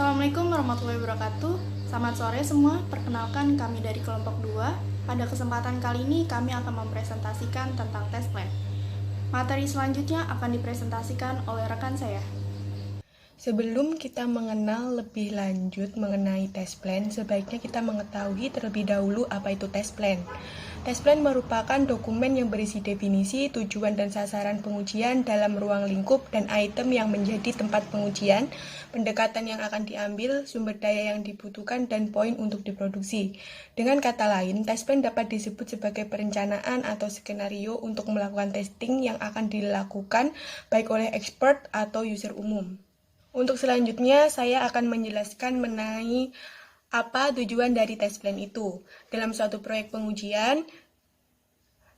Assalamualaikum warahmatullahi wabarakatuh. Selamat sore semua, perkenalkan kami dari kelompok 2. Pada kesempatan kali ini kami akan mempresentasikan tentang test plan. Materi selanjutnya akan dipresentasikan oleh rekan saya. Sebelum kita mengenal lebih lanjut mengenai test plan, sebaiknya kita mengetahui terlebih dahulu apa itu test plan. Test plan merupakan dokumen yang berisi definisi, tujuan dan sasaran pengujian dalam ruang lingkup dan item yang menjadi tempat pengujian, pendekatan yang akan diambil, sumber daya yang dibutuhkan, dan poin untuk diproduksi. Dengan kata lain, test plan dapat disebut sebagai perencanaan atau skenario untuk melakukan testing yang akan dilakukan baik oleh expert atau user umum. Untuk selanjutnya, saya akan menjelaskan mengenai apa tujuan dari test plan itu. Dalam suatu proyek pengujian,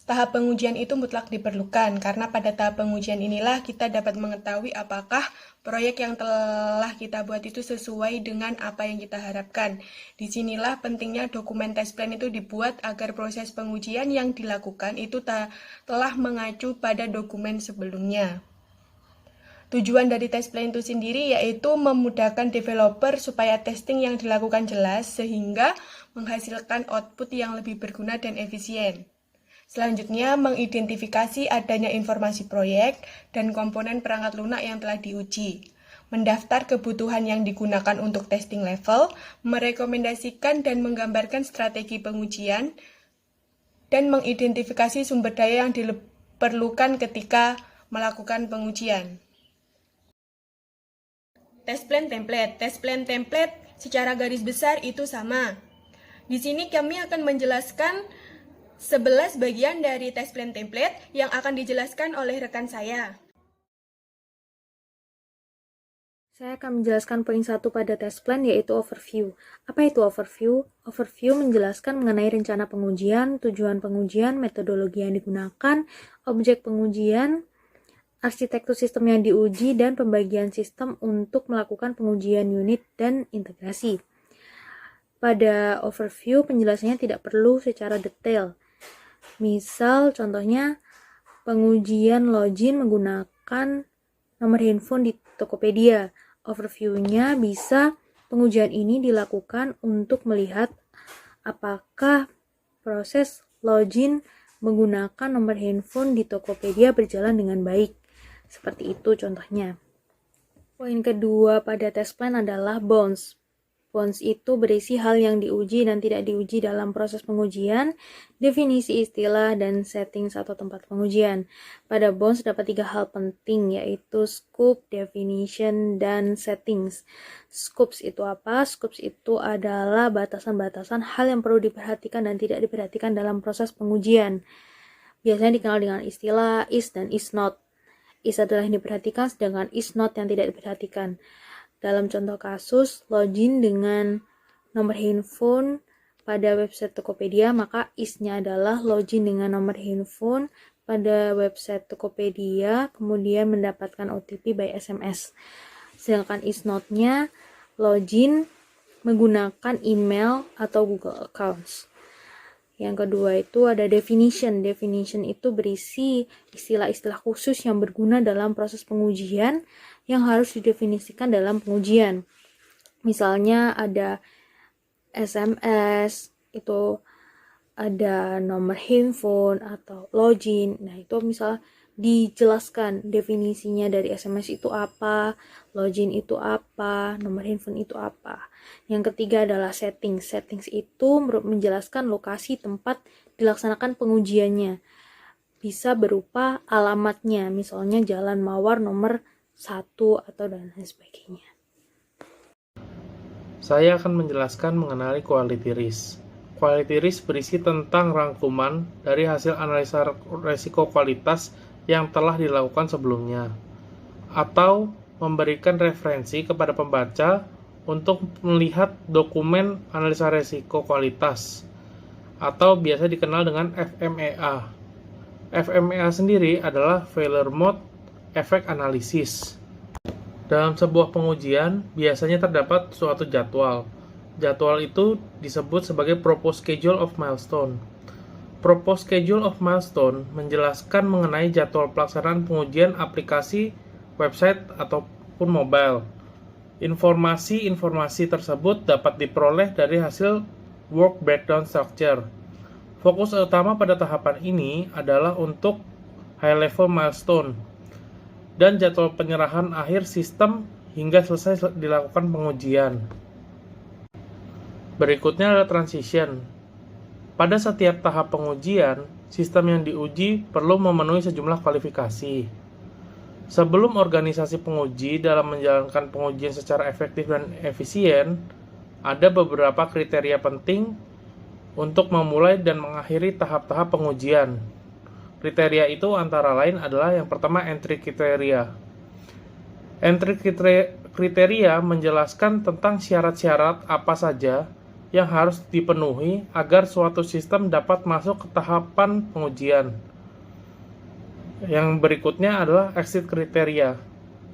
tahap pengujian itu mutlak diperlukan, karena pada tahap pengujian inilah kita dapat mengetahui apakah proyek yang telah kita buat itu sesuai dengan apa yang kita harapkan. Disinilah pentingnya dokumen test plan itu dibuat agar proses pengujian yang dilakukan itu telah mengacu pada dokumen sebelumnya. Tujuan dari test plan itu sendiri yaitu memudahkan developer supaya testing yang dilakukan jelas sehingga menghasilkan output yang lebih berguna dan efisien. Selanjutnya, mengidentifikasi adanya informasi proyek dan komponen perangkat lunak yang telah diuji. Mendaftar kebutuhan yang digunakan untuk testing level, merekomendasikan dan menggambarkan strategi pengujian, dan mengidentifikasi sumber daya yang diperlukan ketika melakukan pengujian. Test plan template secara garis besar itu sama. Di sini kami akan menjelaskan 11 bagian dari test plan template yang akan dijelaskan oleh rekan saya. Saya akan menjelaskan poin 1 pada test plan, yaitu overview. Apa itu overview? Overview menjelaskan mengenai rencana pengujian, tujuan pengujian, metodologi yang digunakan, objek pengujian, arsitektur sistem yang diuji, dan pembagian sistem untuk melakukan pengujian unit dan integrasi. Pada overview, penjelasannya tidak perlu secara detail. Misal, contohnya, pengujian login menggunakan nomor handphone di Tokopedia. Overview-nya bisa pengujian ini dilakukan untuk melihat apakah proses login menggunakan nomor handphone di Tokopedia berjalan dengan baik. Seperti itu contohnya. Poin kedua pada test plan adalah bounds. Bounds itu berisi hal yang diuji dan tidak diuji dalam proses pengujian, definisi istilah, dan settings atau tempat pengujian. Pada bounds dapat 3 hal penting, yaitu scope, definition, dan settings. Scopes itu apa? Scopes itu adalah batasan-batasan hal yang perlu diperhatikan dan tidak diperhatikan dalam proses pengujian. Biasanya dikenal dengan istilah is dan is not. Is adalah yang diperhatikan, sedangkan is not yang tidak diperhatikan. Dalam contoh kasus, login dengan nomor handphone pada website Tokopedia, maka is-nya adalah login dengan nomor handphone pada website Tokopedia, kemudian mendapatkan OTP by SMS. Sedangkan is not-nya login menggunakan email atau Google Accounts. Yang kedua itu ada definition. Definition itu berisi istilah-istilah khusus yang berguna dalam proses pengujian yang harus didefinisikan dalam pengujian. Misalnya ada SMS, itu ada nomor handphone atau login. Nah, itu misalnya dijelaskan definisinya dari SMS itu apa, login itu apa, nomor handphone itu apa. Yang ketiga adalah settings. Settings itu menjelaskan lokasi tempat dilaksanakan pengujiannya. Bisa berupa alamatnya, misalnya Jalan Mawar nomor 1 atau dan lain sebagainya. Saya akan menjelaskan mengenai quality risk. Quality risk berisi tentang rangkuman dari hasil analisa resiko kualitas yang telah dilakukan sebelumnya, atau memberikan referensi kepada pembaca untuk melihat dokumen analisa resiko kualitas, atau biasa dikenal dengan FMEA. FMEA sendiri adalah Failure Mode Effect Analysis. Dalam sebuah pengujian, biasanya terdapat suatu jadwal. Jadwal itu disebut sebagai Proposed Schedule of Milestone. Proposed Schedule of Milestone menjelaskan mengenai jadwal pelaksanaan pengujian aplikasi, website, ataupun mobile. Informasi-informasi tersebut dapat diperoleh dari hasil work breakdown structure. Fokus utama pada tahapan ini adalah untuk high-level milestone dan jadwal penyerahan akhir sistem hingga selesai dilakukan pengujian. Berikutnya adalah transition. Pada setiap tahap pengujian, sistem yang diuji perlu memenuhi sejumlah kualifikasi. Sebelum organisasi penguji dalam menjalankan pengujian secara efektif dan efisien, ada beberapa kriteria penting untuk memulai dan mengakhiri tahap-tahap pengujian. Kriteria itu antara lain adalah yang pertama entry kriteria. Entry kriteria menjelaskan tentang syarat-syarat apa saja yang harus dipenuhi agar suatu sistem dapat masuk ke tahapan pengujian. Yang berikutnya adalah exit kriteria.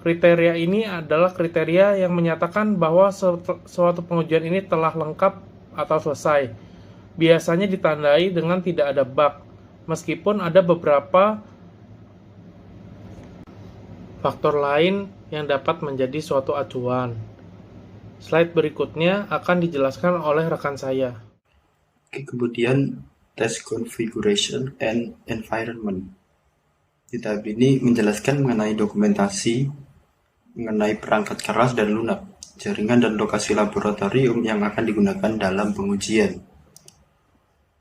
Kriteria ini adalah kriteria yang menyatakan bahwa suatu pengujian ini telah lengkap atau selesai. Biasanya ditandai dengan tidak ada bug, meskipun ada beberapa faktor lain yang dapat menjadi suatu acuan. Slide berikutnya akan dijelaskan oleh rekan saya. Oke, kemudian test configuration and environment. Di tahap ini menjelaskan mengenai dokumentasi, mengenai perangkat keras dan lunak, jaringan dan lokasi laboratorium yang akan digunakan dalam pengujian.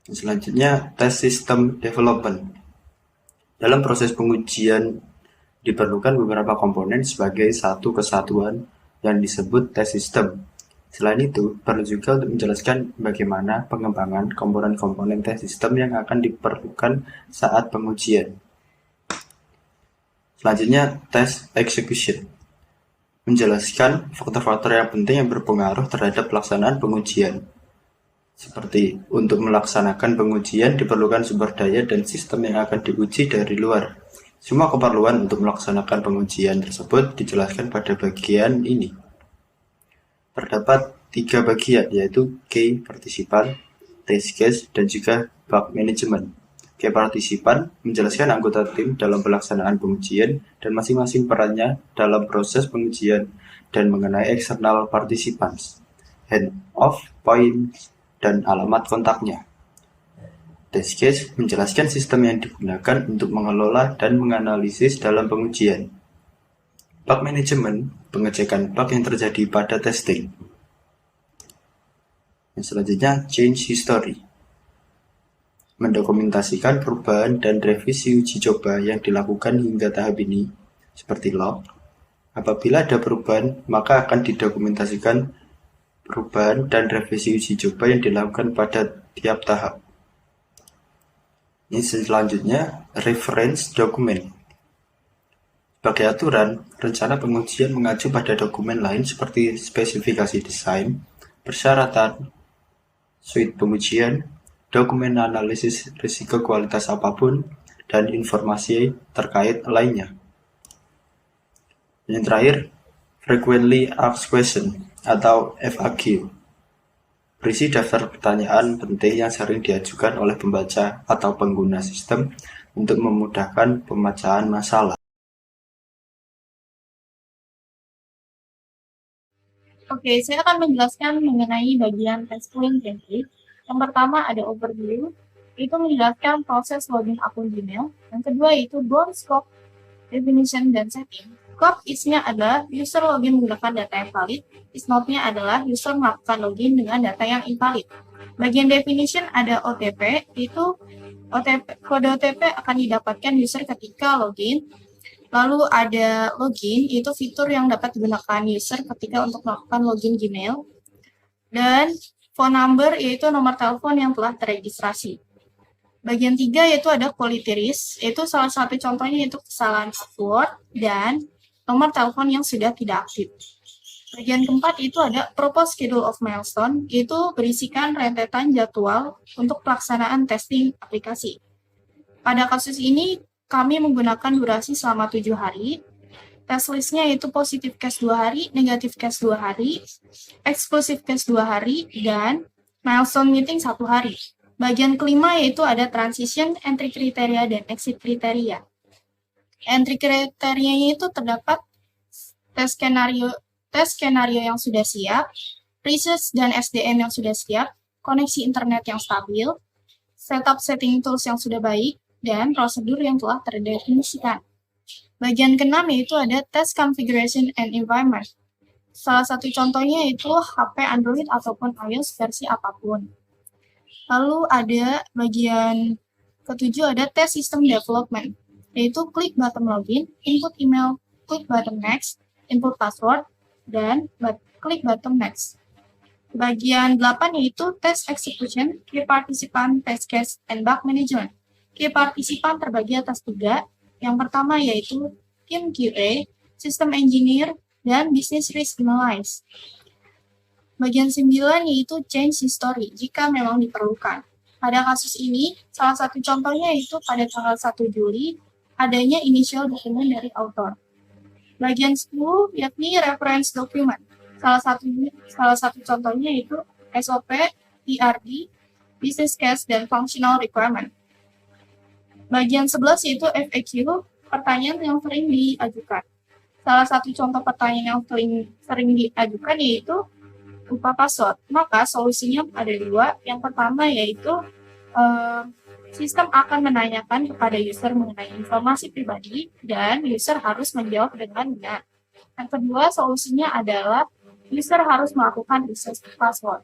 Selanjutnya, test system development. Dalam proses pengujian diperlukan beberapa komponen sebagai satu kesatuan yang disebut test system. Selain itu, perlu juga untuk menjelaskan bagaimana pengembangan komponen-komponen test system yang akan diperlukan saat pengujian. Selanjutnya, test execution. Menjelaskan faktor-faktor yang penting yang berpengaruh terhadap pelaksanaan pengujian. Seperti untuk melaksanakan pengujian diperlukan sumber daya dan sistem yang akan diuji dari luar. Semua keperluan untuk melaksanakan pengujian tersebut dijelaskan pada bagian ini. Terdapat 3 bagian, yaitu key partisipan, test case, dan juga bug management. Key partisipan menjelaskan anggota tim dalam pelaksanaan pengujian dan masing-masing perannya dalam proses pengujian dan mengenai external participants, hand-off points, dan alamat kontaknya. Test case menjelaskan sistem yang digunakan untuk mengelola dan menganalisis dalam pengujian. Bug management, pengecekan bug yang terjadi pada testing. Yang selanjutnya, change history. Mendokumentasikan perubahan dan revisi uji coba yang dilakukan hingga tahap ini, seperti log. Apabila ada perubahan, maka akan didokumentasikan perubahan dan revisi uji coba yang dilakukan pada tiap tahap. Ini selanjutnya, reference dokumen. Sebagai aturan, rencana pengujian mengacu pada dokumen lain seperti spesifikasi desain, persyaratan, suite pengujian, dokumen analisis risiko kualitas apapun, dan informasi terkait lainnya. Yang terakhir, frequently asked question atau FAQ. Berisi daftar pertanyaan penting yang sering diajukan oleh pembaca atau pengguna sistem untuk memudahkan pemecahan masalah. Oke, saya akan menjelaskan mengenai bagian testing template. Yang pertama ada overview, itu menjelaskan proses login akun Gmail. Yang kedua itu bound scope, definition, dan setting. Scope isinya adalah user login menggunakan data yang valid, is not-nya adalah user melakukan login dengan data yang invalid. Bagian definition ada OTP, itu kode OTP akan didapatkan user ketika login. Lalu ada login, itu fitur yang dapat digunakan user ketika untuk melakukan login Gmail. Dan phone number, yaitu nomor telepon yang telah terregistrasi. Bagian 3 yaitu ada quality risk, itu salah satu contohnya yaitu kesalahan password dan nomor telepon yang sudah tidak aktif. Bagian keempat itu ada proposed schedule of milestone, itu berisikan rentetan jadwal untuk pelaksanaan testing aplikasi. Pada kasus ini, kami menggunakan durasi selama 7 hari. Test list-nya yaitu positive case 2 hari, negative case 2 hari, exclusive case 2 hari, dan milestone meeting 1 hari. Bagian kelima yaitu ada transition, entry kriteria, dan exit kriteria. Entry kriterianya itu terdapat tes skenario tes skenario yang sudah siap, research dan SDM yang sudah siap, koneksi internet yang stabil, setup setting tools yang sudah baik, dan prosedur yang telah terdefinisikan. Bagian keenam yaitu ada test configuration and environment. Salah satu contohnya itu HP Android ataupun iOS versi apapun. Lalu ada bagian ketujuh ada test system development, yaitu klik button login, input email, klik button next, input password, dan klik button next. Bagian 8 yaitu test execution, key participant, test case, and bug management. Key participant terbagi atas 3. Yang pertama yaitu tim QA, system engineer, dan business risk analysis. Bagian 9 yaitu change history jika memang diperlukan. Pada kasus ini, salah satu contohnya yaitu pada tanggal 1 Juli adanya initial dokumen dari author. Bagian 10 yakni reference document. Salah satu contohnya yaitu SOP, ERD, business case, dan functional requirement. Bagian 11 yaitu FAQ, pertanyaan yang sering diajukan. Salah satu contoh pertanyaan yang sering diajukan yaitu lupa password. Maka solusinya ada 2. Yang pertama yaitu sistem akan menanyakan kepada user mengenai informasi pribadi dan user harus menjawab dengan benar. Yang kedua solusinya adalah user harus melakukan reset password.